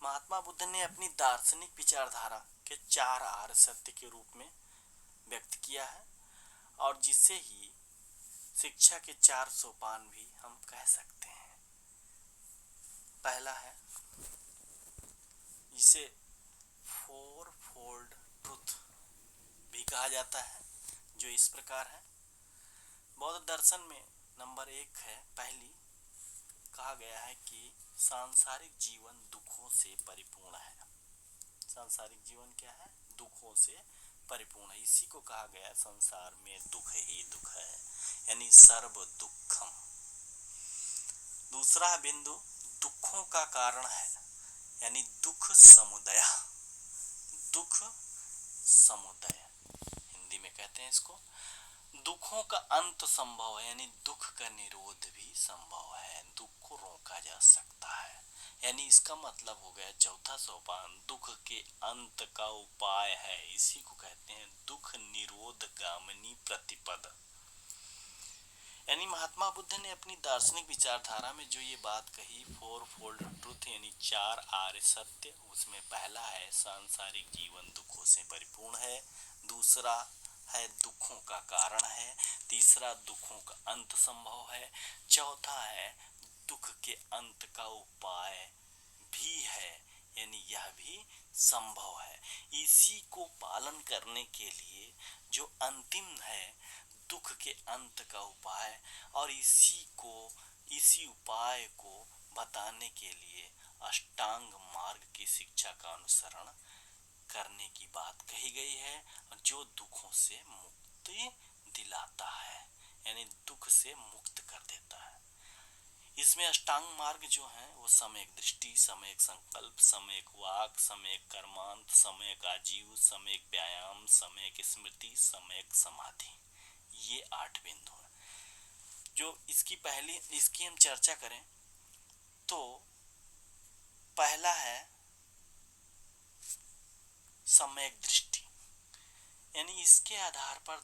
महात्मा बुद्ध ने अपनी दार्शनिक विचारधारा के 4 आर्य सत्य के रूप में व्यक्त किया है और जिसे ही शिक्षा के 4 सोपान भी हम कह सकते हैं। पहला है, जिसे फोर फोल्ड ट्रुथ भी कहा जाता है, जो इस प्रकार है। बौद्ध दर्शन में नंबर 1 है, पहली कहा गया है कि सांसारिक जीवन दुखों से परिपूर्ण है। सांसारिक जीवन क्या है? दुखों से परिपूर्ण है। इसी को कहा गया है संसार में दुख ही दुख है, यानी सर्व दुखम। दूसरा बिंदु दुखों का कारण है, यानी दुख समुदय। दुख समुदय हिंदी में कहते हैं इसको। दुखों का अंत संभव है, यानी दुख का निरोध भी संभव है, दुख को रोका जा सकता है। यानी इसका मतलब हो गया चौथा सोपान दुख के अंत का उपाय है। इसी को कहते हैं दुख निरोध गामिनी प्रतिपद। यानी महात्मा बुद्ध ने अपनी दार्शनिक विचारधारा में जो ये बात कही, फोर फोल्ड ट्रुथ यानी 4 आर्य सत्य, उसमें पहला है सांसारिक जीवन दुखों से परिपूर्ण है, दूसरा है दुखों का कारण है, तीसरा दुखों का अंत संभव है, चौथा है दुख के अंत का उपाय भी है, यानी यह भी संभव है। इसी को पालन करने के लिए जो अंतिम है दुख के अंत का उपाय, और इसी उपाय को बताने के लिए अष्टांग मार्ग की शिक्षा का अनुसरण करने की बात कही गई है, जो दुखों से मुक्ति दिलाता है, यानी दुख से मुक्त कर देता है। इसमें अष्टांग मार्ग जो है वो सम्यक दृष्टि, सम्यक संकल्प, सम्यक वाक, सम्यक कर्मांत, सम्यक आजीव, सम्यक व्यायाम, सम्यक स्मृति, सम्यक समाधि, ये 8 बिंदु हैं। जो इसकी हम चर्चा करें तो पहला है सम्यक दृष्टि, यानी इसके आधार पर